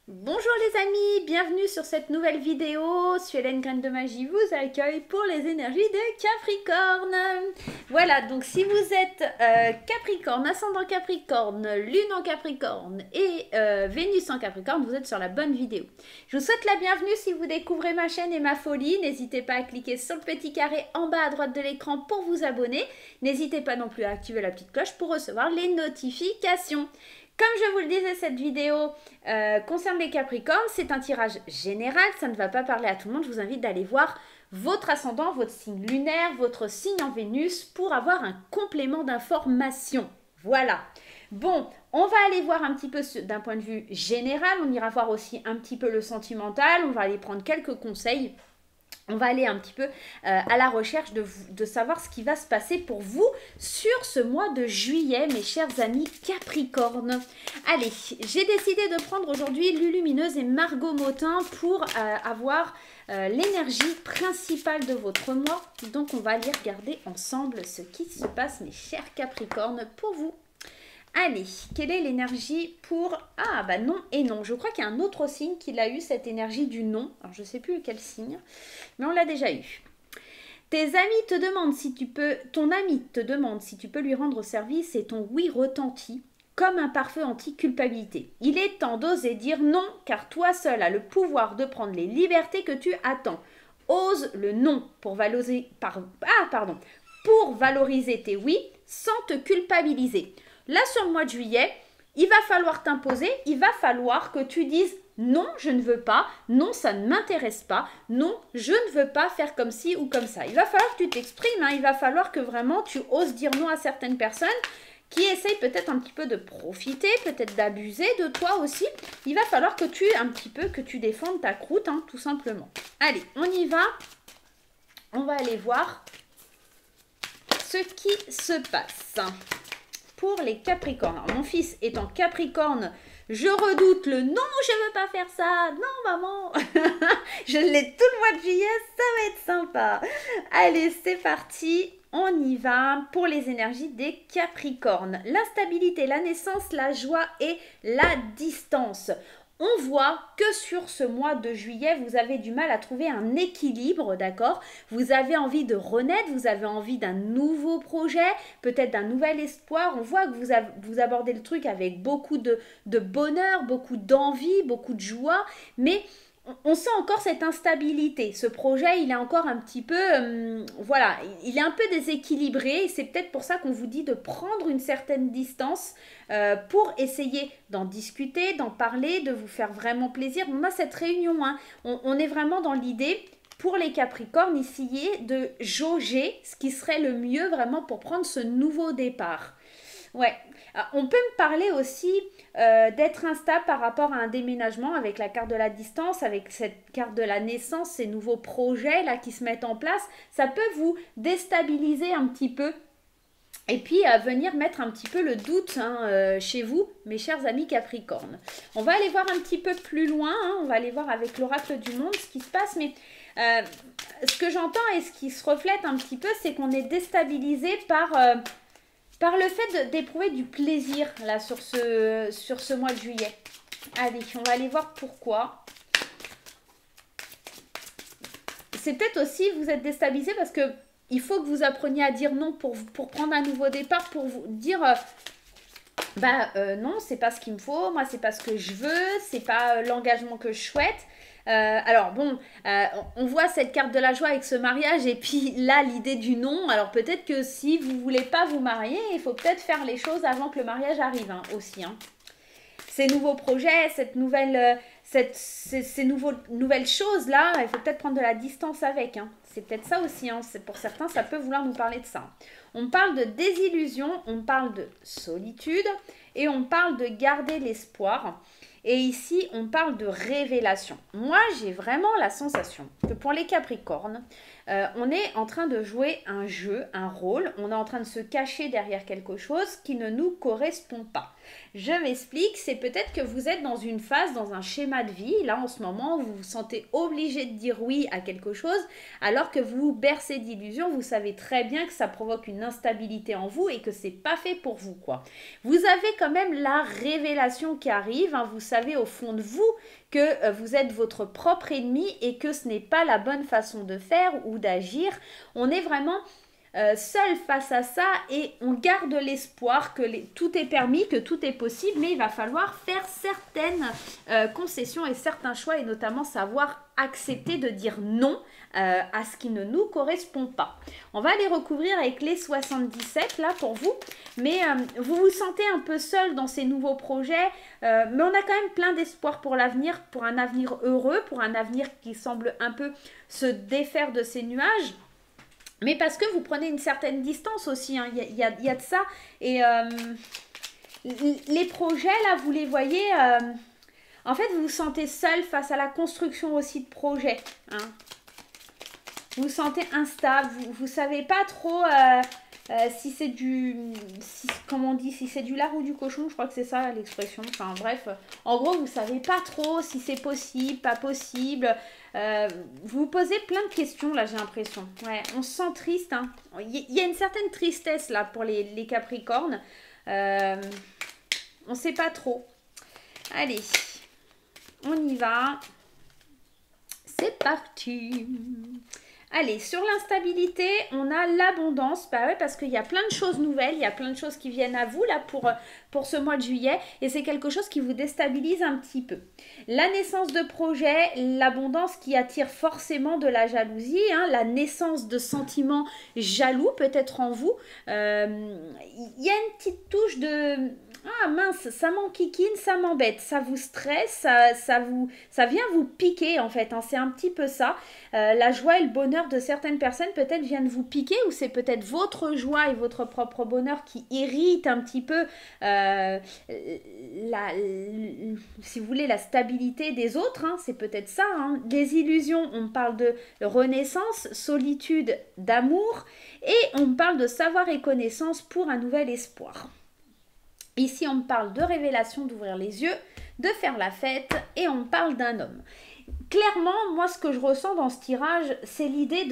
Bonjour les amis, bienvenue sur cette nouvelle vidéo. Suélène Graine de Magie vous accueille pour les énergies de Capricorne. Voilà, donc si vous êtes Capricorne, ascendant Capricorne, Lune en Capricorne et Vénus en Capricorne, vous êtes sur la bonne vidéo. Je vous souhaite la bienvenue si vous découvrez ma chaîne et ma folie. N'hésitez pas à cliquer sur le petit carré en bas à droite de l'écran pour vous abonner. N'hésitez pas non plus à activer la petite cloche pour recevoir les notifications. Comme je vous le disais, cette vidéo concerne les Capricornes. C'est un tirage général, ça ne va pas parler à tout le monde. Je vous invite d'aller voir votre ascendant, votre signe lunaire, votre signe en Vénus pour avoir un complément d'information. Voilà. Bon, on va aller voir un petit peu d'un point de vue général. On ira voir aussi un petit peu le sentimental. On va aller prendre quelques conseils. On va aller un petit peu à la recherche de savoir ce qui va se passer pour vous sur ce mois de juillet, mes chers amis Capricorne. Allez, j'ai décidé de prendre aujourd'hui Lulumineuse et Margot Motin pour avoir l'énergie principale de votre mois. Donc, on va aller regarder ensemble ce qui se passe, mes chers Capricornes, pour vous. Allez, quelle est l'énergie pour... Ah, bah non et non. Je crois qu'il y a un autre signe qui a eu cette énergie du non. Alors, je ne sais plus quel signe, mais on l'a déjà eu. Tes amis te demandent si tu peux... Ton ami te demande si tu peux lui rendre service et ton oui retentit comme un pare-feu anti-culpabilité. Il est temps d'oser dire non, car toi seul as le pouvoir de prendre les libertés que tu attends. Ose le non pour valoriser... Pour valoriser tes oui sans te culpabiliser. Là, sur le mois de juillet, il va falloir t'imposer, il va falloir que tu dises non, je ne veux pas, non, ça ne m'intéresse pas, non, je ne veux pas faire comme ci ou comme ça. Il va falloir que tu t'exprimes, hein, il va falloir que vraiment tu oses dire non à certaines personnes qui essayent peut-être un petit peu de profiter, peut-être d'abuser de toi aussi. Il va falloir que tu défendes ta croûte, hein, tout simplement. Allez, on y va. On va aller voir ce qui se passe pour les Capricornes. Alors, mon fils étant Capricorne, je redoute le non, je ne veux pas faire ça, non maman, je l'ai tout le mois de juillet, ça va être sympa. Allez, c'est parti, on y va pour les énergies des Capricornes. L'instabilité, la naissance, la joie et la distance. On voit que sur ce mois de juillet, vous avez du mal à trouver un équilibre, d'accord? Vous avez envie de renaître, vous avez envie d'un nouveau projet, peut-être d'un nouvel espoir. On voit que vous abordez le truc avec beaucoup de bonheur, beaucoup d'envie, beaucoup de joie, mais on sent encore cette instabilité. Ce projet, il est encore un petit peu, voilà, il est un peu déséquilibré. C'est peut-être pour ça qu'on vous dit de prendre une certaine distance pour essayer d'en discuter, d'en parler, de vous faire vraiment plaisir. On a cette réunion, hein. On est vraiment dans l'idée pour les Capricornes ici de jauger ce qui serait le mieux vraiment pour prendre ce nouveau départ. Ouais, on peut me parler aussi d'être instable par rapport à un déménagement avec la carte de la distance, avec cette carte de la naissance, ces nouveaux projets là qui se mettent en place. Ça peut vous déstabiliser un petit peu. Et puis venir mettre un petit peu le doute hein, chez vous, mes chers amis Capricornes. On va aller voir un petit peu plus loin, hein, on va aller voir avec l'oracle du monde ce qui se passe, mais ce que j'entends et ce qui se reflète un petit peu, c'est qu'on est déstabilisé par le fait d'éprouver du plaisir là sur ce mois de juillet. Allez, on va aller voir pourquoi. C'est peut-être aussi vous êtes déstabilisé parce que il faut que vous appreniez à dire non pour prendre un nouveau départ, pour vous dire non, c'est pas ce qu'il me faut, moi c'est pas ce que je veux, c'est pas l'engagement que je souhaite. Alors bon, on voit cette carte de la joie avec ce mariage et puis là l'idée du non. Alors peut-être que si vous voulez pas vous marier, il faut peut-être faire les choses avant que le mariage arrive hein, aussi. Hein. Ces nouveaux projets, ces nouvelles choses là, il faut peut-être prendre de la distance avec. Hein. C'est peut-être ça aussi. Hein. Pour certains, ça peut vouloir nous parler de ça. On parle de désillusion, on parle de solitude et on parle de garder l'espoir. Et ici, on parle de révélation. Moi, j'ai vraiment la sensation que pour les Capricornes, on est en train de jouer un jeu, un rôle. On est en train de se cacher derrière quelque chose qui ne nous correspond pas. Je m'explique, c'est peut-être que vous êtes dans une phase, dans un schéma de vie, là en ce moment, vous vous sentez obligé de dire oui à quelque chose, alors que vous vous bercez d'illusions, vous savez très bien que ça provoque une instabilité en vous et que c'est pas fait pour vous, quoi. Vous avez quand même la révélation qui arrive, hein, vous savez au fond de vous que vous êtes votre propre ennemi et que ce n'est pas la bonne façon de faire ou d'agir. On est vraiment seul face à ça et on garde l'espoir que tout est permis, que tout est possible, mais il va falloir faire certaines concessions et certains choix et notamment savoir accepter de dire non à ce qui ne nous correspond pas. On va les recouvrir avec les 77 là pour vous, mais vous vous sentez un peu seul dans ces nouveaux projets, mais on a quand même plein d'espoir pour l'avenir, pour un avenir heureux, pour un avenir qui semble un peu se défaire de ces nuages. Mais parce que vous prenez une certaine distance aussi, hein. Il y a de ça. Et les projets, là, vous les voyez, en fait, vous vous sentez seul face à la construction aussi de projets. Hein. Vous vous sentez instable, vous ne savez pas trop si c'est comment on dit, si c'est du lard ou du cochon, je crois que c'est ça l'expression. Enfin bref, en gros, vous ne savez pas trop si c'est possible, pas possible. Vous vous posez plein de questions là, j'ai l'impression. Ouais, on se sent triste. Hein. Il y a une certaine tristesse là pour les Capricornes. On ne sait pas trop. Allez, on y va. C'est parti. Allez, sur l'instabilité, on a l'abondance, bah ouais, parce qu'il y a plein de choses nouvelles, il y a plein de choses qui viennent à vous là pour ce mois de juillet, et c'est quelque chose qui vous déstabilise un petit peu. La naissance de projets, l'abondance qui attire forcément de la jalousie, hein, la naissance de sentiments jaloux peut-être en vous. Il y a une petite touche de... Ah mince, ça m'enquiquine, ça m'embête, ça vous stresse, ça vient vous piquer en fait, hein, c'est un petit peu ça. La joie et le bonheur de certaines personnes peut-être viennent vous piquer ou c'est peut-être votre joie et votre propre bonheur qui irrite un petit peu, si vous voulez, la stabilité des autres, hein, c'est peut-être ça. Hein. Des illusions, on parle de renaissance, solitude, d'amour et on parle de savoir et connaissance pour un nouvel espoir. Ici, on me parle de révélation, d'ouvrir les yeux, de faire la fête et on me parle d'un homme. Clairement, moi, ce que je ressens dans ce tirage, c'est l'idée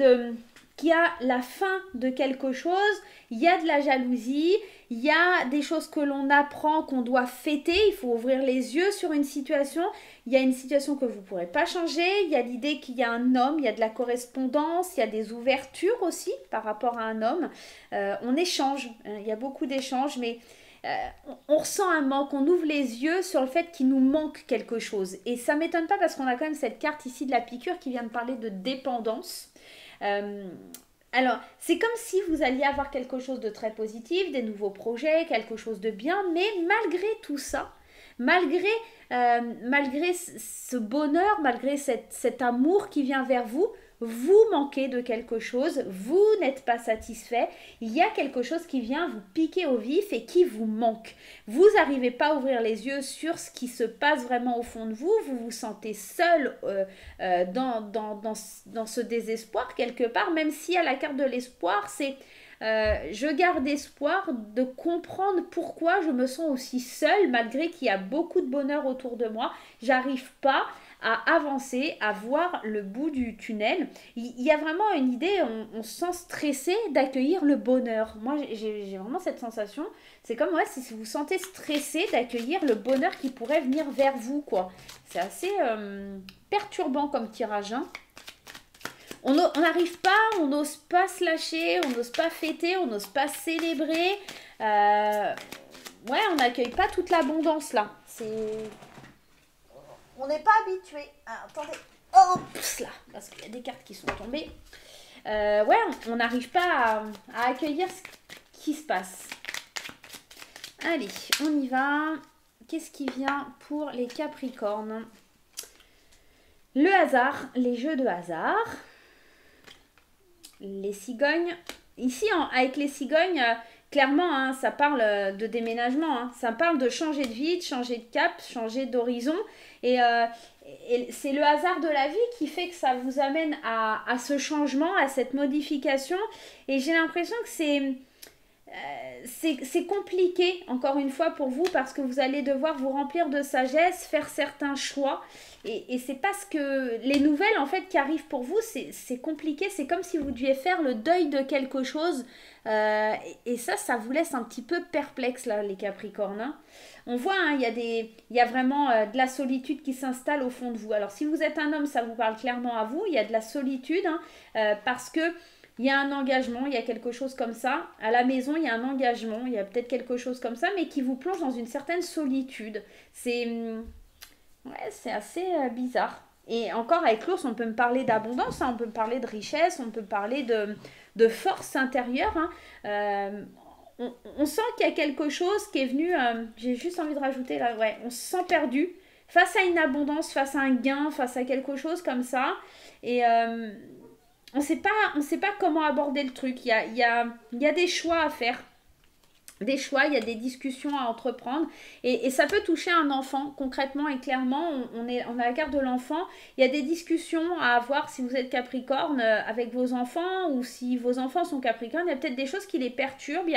qu'il y a la fin de quelque chose, il y a de la jalousie, il y a des choses que l'on apprend, qu'on doit fêter, il faut ouvrir les yeux sur une situation, il y a une situation que vous ne pourrez pas changer, il y a l'idée qu'il y a un homme, il y a de la correspondance, il y a des ouvertures aussi par rapport à un homme. On échange, il y a beaucoup d'échanges, mais... on ressent un manque, on ouvre les yeux sur le fait qu'il nous manque quelque chose. Et ça ne m'étonne pas parce qu'on a quand même cette carte ici de la piqûre qui vient de parler de dépendance. Alors, c'est comme si vous alliez avoir quelque chose de très positif, des nouveaux projets, quelque chose de bien, mais malgré tout ça, malgré ce bonheur, malgré cet amour qui vient vers vous, vous manquez de quelque chose, vous n'êtes pas satisfait, il y a quelque chose qui vient vous piquer au vif et qui vous manque. Vous n'arrivez pas à ouvrir les yeux sur ce qui se passe vraiment au fond de vous, vous vous sentez seul dans ce désespoir quelque part, même si à la carte de l'espoir, c'est je garde espoir de comprendre pourquoi je me sens aussi seule malgré qu'il y a beaucoup de bonheur autour de moi. J'arrive pas à avancer, à voir le bout du tunnel. Il y a vraiment une idée, on se sent stressé d'accueillir le bonheur. Moi, j'ai vraiment cette sensation. C'est comme si vous vous sentez stressé d'accueillir le bonheur qui pourrait venir vers vous, quoi. C'est assez perturbant comme tirage, hein. On n'arrive pas, on n'ose pas se lâcher, on n'ose pas fêter, on n'ose pas célébrer. Ouais, on n'accueille pas toute l'abondance là. On n'est pas habitué. Ah, attendez. Oh, là, parce qu'il y a des cartes qui sont tombées. Ouais, on n'arrive pas à accueillir ce qui se passe. Allez, on y va. Qu'est-ce qui vient pour les Capricornes? Le hasard, les jeux de hasard. Les cigognes. Ici, avec les cigognes, clairement, hein, ça parle de déménagement. Hein. Ça parle de changer de vie, de changer de cap, changer d'horizon. Et c'est le hasard de la vie qui fait que ça vous amène à ce changement, à cette modification. Et j'ai l'impression que c'est compliqué, encore une fois, pour vous, parce que vous allez devoir vous remplir de sagesse, faire certains choix. Et c'est parce que les nouvelles, en fait, qui arrivent pour vous, c'est compliqué. C'est comme si vous deviez faire le deuil de quelque chose. Et ça vous laisse un petit peu perplexe, là, les Capricornes. Hein. On voit, hein, il y a vraiment de la solitude qui s'installe au fond de vous. Alors, si vous êtes un homme, ça vous parle clairement à vous. Il y a de la solitude, hein, parce que il y a un engagement, il y a quelque chose comme ça. À la maison, il y a un engagement, il y a peut-être quelque chose comme ça, mais qui vous plonge dans une certaine solitude. C'est assez bizarre. Et encore avec l'ours, on peut me parler d'abondance, hein, on peut me parler de richesse, on peut me parler de force intérieure. Hein. On sent qu'il y a quelque chose qui est venu, j'ai juste envie de rajouter là, ouais, on se sent perdu face à une abondance, face à un gain, face à quelque chose comme ça. Et on ne sait pas comment aborder le truc. Il y a des choix à faire. Des choix, il y a des discussions à entreprendre. Et ça peut toucher un enfant, concrètement et clairement. On a la carte de l'enfant. Il y a des discussions à avoir si vous êtes Capricorne avec vos enfants ou si vos enfants sont Capricornes. Il y a peut-être des choses qui les perturbent.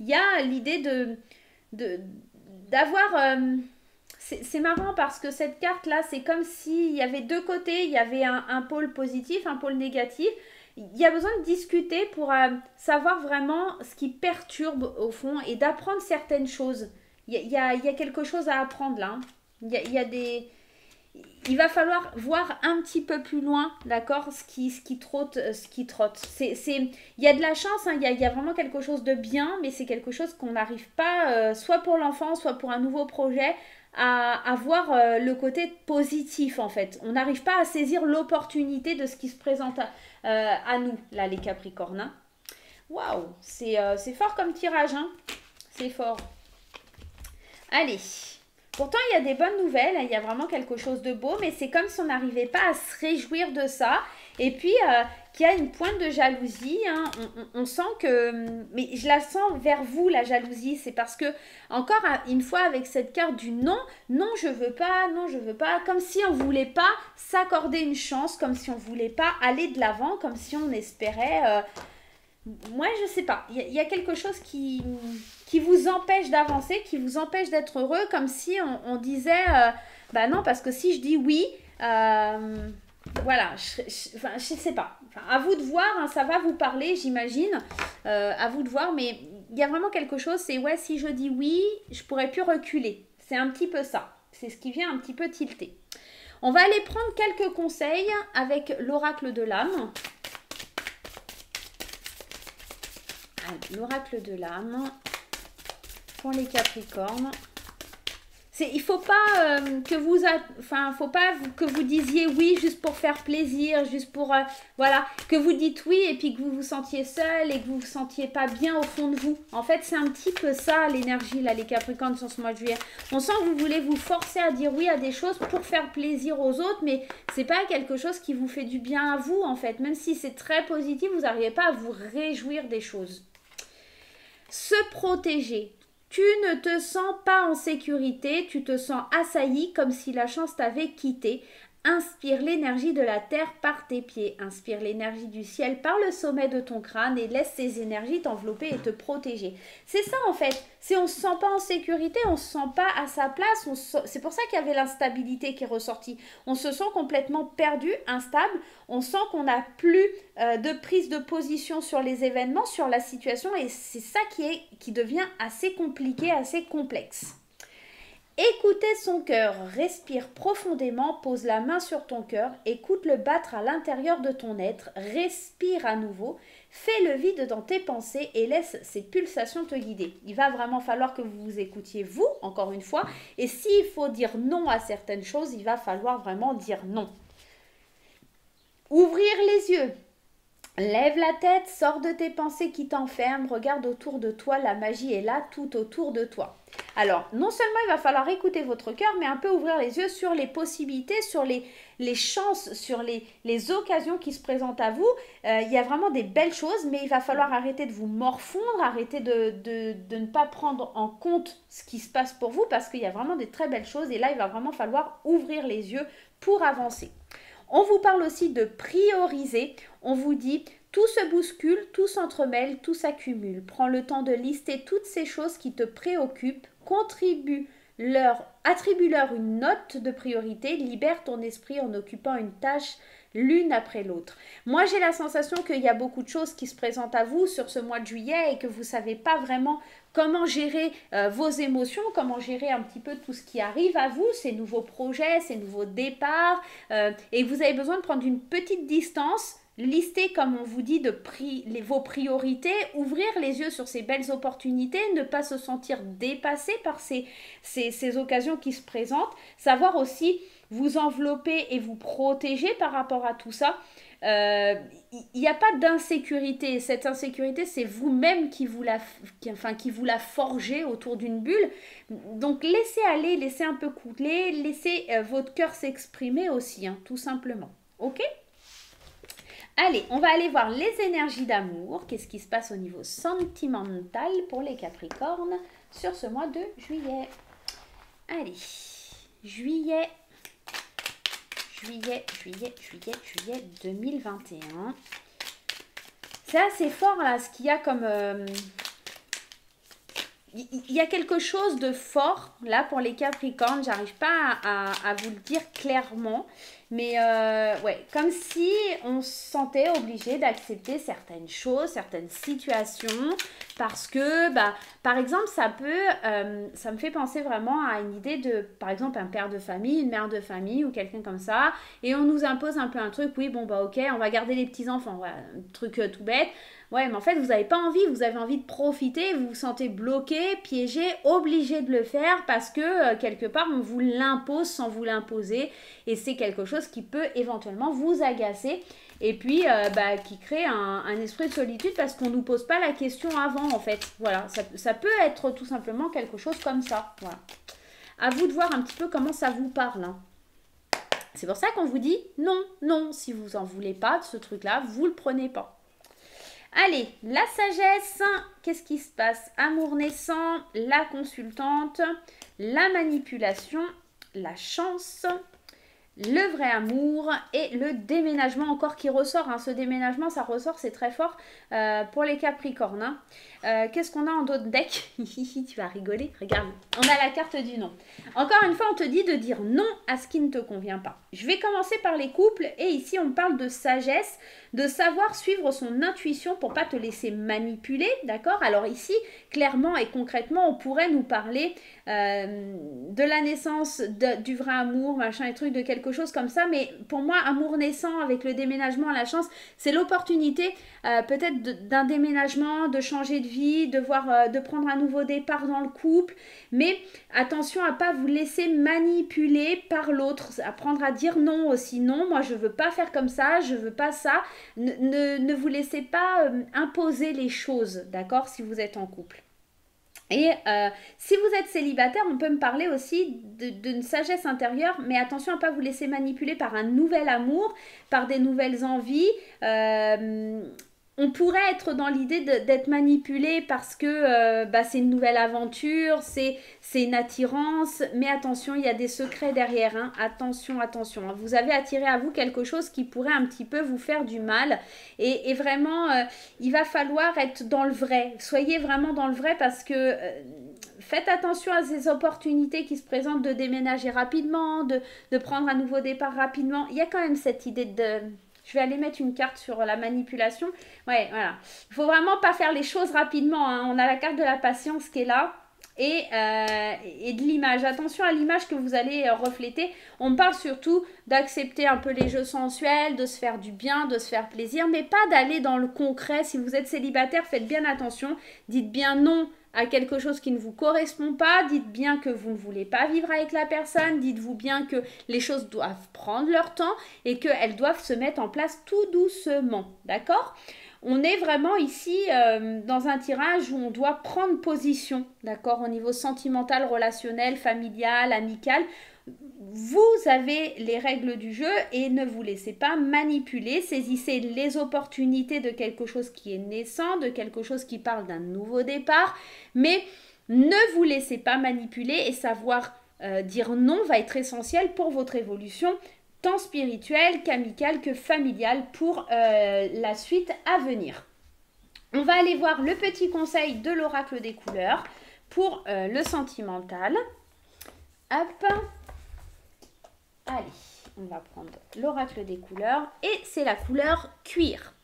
Il y a l'idée d'avoir... c'est marrant parce que cette carte-là, c'est comme s'il y avait deux côtés. Il y avait un pôle positif, un pôle négatif. Il y a besoin de discuter pour savoir vraiment ce qui perturbe au fond et d'apprendre certaines choses. Il y a quelque chose à apprendre là. Hein. Il y a des... Il va falloir voir un petit peu plus loin, d'accord, ce qui trotte, ce qui trotte. Il y a de la chance, hein, il y a vraiment quelque chose de bien, mais c'est quelque chose qu'on n'arrive pas, soit pour l'enfant, soit pour un nouveau projet, à voir le côté positif en fait. On n'arrive pas à saisir l'opportunité de ce qui se présente à nous, là, les Capricornes. Hein. Waouh, c'est fort comme tirage, hein. C'est fort. Allez. Pourtant, il y a des bonnes nouvelles, il y a vraiment quelque chose de beau, mais c'est comme si on n'arrivait pas à se réjouir de ça. Et puis, qu'il y a une pointe de jalousie. Hein. On sent que... Mais je la sens vers vous, la jalousie. C'est parce que, encore une fois, avec cette carte du non, non, je veux pas, non, je veux pas. Comme si on voulait pas s'accorder une chance, comme si on voulait pas aller de l'avant, comme si on espérait... Moi, je sais pas. Il y a quelque chose qui vous empêche d'avancer, qui vous empêche d'être heureux, comme si on disait, bah non, parce que si je dis oui, voilà, je sais pas. Enfin, à vous de voir, hein, ça va vous parler, j'imagine. À vous de voir, mais il y a vraiment quelque chose, c'est ouais, si je dis oui, je pourrais plus reculer. C'est un petit peu ça. C'est ce qui vient un petit peu tilter. On va aller prendre quelques conseils avec l'oracle de l'âme. L'oracle de l'âme pour les Capricornes. Il faut pas faut pas que vous disiez oui juste pour faire plaisir, juste pour voilà, que vous dites oui et puis que vous vous sentiez seul et que vous vous sentiez pas bien au fond de vous. En fait, c'est un petit peu ça l'énergie là, les Capricornes sur ce mois de juillet. On sent que vous voulez vous forcer à dire oui à des choses pour faire plaisir aux autres, mais c'est pas quelque chose qui vous fait du bien à vous en fait. Même si c'est très positif, vous n'arrivez pas à vous réjouir des choses. Se protéger. Tu ne te sens pas en sécurité, tu te sens assailli comme si la chance t'avait quitté. Inspire l'énergie de la terre par tes pieds. Inspire l'énergie du ciel par le sommet de ton crâne et laisse ces énergies t'envelopper et te protéger. C'est ça en fait. Si on ne se sent pas en sécurité, on ne se sent pas à sa place. C'est pour ça qu'il y avait l'instabilité qui est ressortie. On se sent complètement perdu, instable. On sent qu'on n'a plus de prise de position sur les événements, sur la situation. Et c'est ça qui devient assez compliqué, assez complexe. Écoutez son cœur, respire profondément, pose la main sur ton cœur, écoute-le battre à l'intérieur de ton être, respire à nouveau, fais le vide dans tes pensées et laisse ces pulsations te guider. Il va vraiment falloir que vous vous écoutiez vous, encore une fois, et s'il faut dire non à certaines choses, il va falloir vraiment dire non. Ouvrir les yeux. Lève la tête, sors de tes pensées qui t'enferment, regarde autour de toi, la magie est là tout autour de toi. Alors, non seulement il va falloir écouter votre cœur, mais un peu ouvrir les yeux sur les possibilités, sur les chances, sur les occasions qui se présentent à vous. Il y a vraiment des belles choses, mais il va falloir arrêter de vous morfondre, arrêter de ne pas prendre en compte ce qui se passe pour vous, parce qu'il y a vraiment des très belles choses, et là, il va vraiment falloir ouvrir les yeux pour avancer. On vous parle aussi de prioriser. On vous dit Tout se bouscule, tout s'entremêle, tout s'accumule. Prends le temps de lister toutes ces choses qui te préoccupent, attribue-leur une note de priorité, libère ton esprit en occupant une tâche l'une après l'autre. Moi, j'ai la sensation qu'il y a beaucoup de choses qui se présentent à vous sur ce mois de juillet et que vous ne savez pas vraiment comment gérer vos émotions, comment gérer un petit peu tout ce qui arrive à vous, ces nouveaux projets, ces nouveaux départs, et vous avez besoin de prendre une petite distance, lister, comme on vous dit, vos priorités, ouvrir les yeux sur ces belles opportunités, ne pas se sentir dépassé par ces occasions qui se présentent, savoir aussi vous envelopper et vous protéger par rapport à tout ça. Il n'y a pas d'insécurité. Cette insécurité, c'est vous-même qui vous la forgez autour d'une bulle. Donc, laissez aller, laissez un peu couler, laissez votre cœur s'exprimer aussi, hein, tout simplement. Ok ? Allez, on va aller voir les énergies d'amour. Qu'est-ce qui se passe au niveau sentimental pour les Capricornes sur ce mois de juillet. Allez, juillet 2021. C'est assez fort là, ce qu'il y a comme... il y a quelque chose de fort là pour les Capricornes. J'arrive pas à vous le dire clairement. Mais ouais, comme si on se sentait obligé d'accepter certaines choses, certaines situations, parce que, par exemple, ça me fait penser vraiment à une idée de, par exemple, un père de famille, une mère de famille ou quelqu'un comme ça, et on nous impose un peu un truc, oui, bon, ok, on va garder les petits-enfants, voilà, un truc tout bête. Ouais, mais en fait, vous n'avez pas envie, vous avez envie de profiter, vous vous sentez bloqué, piégé, obligé de le faire parce que quelque part, on vous l'impose sans vous l'imposer et c'est quelque chose qui peut éventuellement vous agacer et puis qui crée un esprit de solitude parce qu'on ne nous pose pas la question avant en fait. Voilà, ça peut être tout simplement quelque chose comme ça. Voilà. À vous de voir un petit peu comment ça vous parle. Hein. C'est pour ça qu'on vous dit non, si vous n'en voulez pas de ce truc-là, vous ne le prenez pas. Allez, la sagesse, qu'est-ce qui se passe? Amour naissant, la consultante, la manipulation, la chance, le vrai amour et le déménagement encore qui ressort. Hein. Ce déménagement, ça ressort, c'est très fort pour les Capricornes. Hein. Qu'est-ce qu'on a en d'autres decks? Tu vas rigoler, regarde. On a la carte du non. Encore une fois, on te dit de dire non à ce qui ne te convient pas. Je vais commencer par les couples et ici, on parle de sagesse, de savoir suivre son intuition pour pas te laisser manipuler, d'accord? Alors ici, clairement et concrètement, on pourrait nous parler de la naissance, du vrai amour, machin et trucs, de quelque chose comme ça, mais pour moi, amour naissant avec le déménagement, la chance, c'est l'opportunité peut-être d'un déménagement, de changer de vie, de prendre un nouveau départ dans le couple, mais attention à pas vous laisser manipuler par l'autre, apprendre à dire non aussi, non, moi je veux pas faire comme ça, je veux pas ça, ne vous laissez pas imposer les choses, d'accord, si vous êtes en couple. Et si vous êtes célibataire, on peut me parler aussi d'une sagesse intérieure, mais attention à ne pas vous laisser manipuler par un nouvel amour, par des nouvelles envies. On pourrait être dans l'idée d'être manipulé parce que c'est une nouvelle aventure, c'est une attirance, mais attention, il y a des secrets derrière, hein. Attention, attention, hein. Vous avez attiré à vous quelque chose qui pourrait un petit peu vous faire du mal et vraiment, il va falloir être dans le vrai, soyez vraiment dans le vrai parce que faites attention à ces opportunités qui se présentent de déménager rapidement, de prendre un nouveau départ rapidement, il y a quand même cette idée de... Je vais aller mettre une carte sur la manipulation. Ouais, voilà. Il ne faut vraiment pas faire les choses rapidement. Hein. On a la carte de la patience qui est là. Et de l'image. Attention à l'image que vous allez refléter. On parle surtout d'accepter un peu les jeux sensuels, de se faire du bien, de se faire plaisir, mais pas d'aller dans le concret. Si vous êtes célibataire, faites bien attention. Dites bien non à quelque chose qui ne vous correspond pas, dites bien que vous ne voulez pas vivre avec la personne, dites-vous bien que les choses doivent prendre leur temps et qu'elles doivent se mettre en place tout doucement, d'accord ? On est vraiment ici dans un tirage où on doit prendre position, d'accord, au niveau sentimental, relationnel, familial, amical. Vous avez les règles du jeu et ne vous laissez pas manipuler, saisissez les opportunités de quelque chose qui est naissant, de quelque chose qui parle d'un nouveau départ, mais ne vous laissez pas manipuler et savoir dire non va être essentiel pour votre évolution tant spirituel qu'amical que familial pour la suite à venir. On va aller voir le petit conseil de l'oracle des couleurs pour le sentimental. Hop. Allez, on va prendre l'oracle des couleurs et c'est la couleur cuir.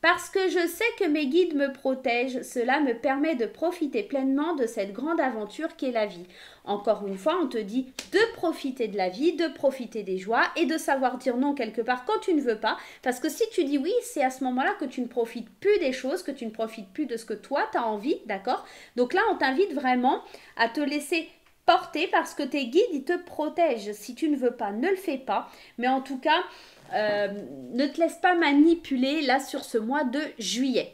Parce que je sais que mes guides me protègent, cela me permet de profiter pleinement de cette grande aventure qu'est la vie. Encore une fois, on te dit de profiter de la vie, de profiter des joies et de savoir dire non quelque part quand tu ne veux pas. Parce que si tu dis oui, c'est à ce moment-là que tu ne profites plus des choses, que tu ne profites plus de ce que toi, tu as envie, d'accord? Donc là, on t'invite vraiment à te laisser porter parce que tes guides, ils te protègent. Si tu ne veux pas, ne le fais pas. Mais en tout cas, ne te laisse pas manipuler là sur ce mois de juillet.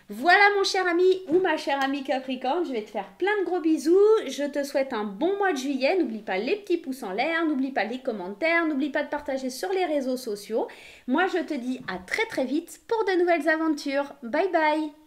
Voilà mon cher ami ou ma chère amie Capricorne, je vais te faire plein de gros bisous. Je te souhaite un bon mois de juillet. N'oublie pas les petits pouces en l'air, n'oublie pas les commentaires, n'oublie pas de partager sur les réseaux sociaux. Moi, je te dis à très très vite pour de nouvelles aventures. Bye bye!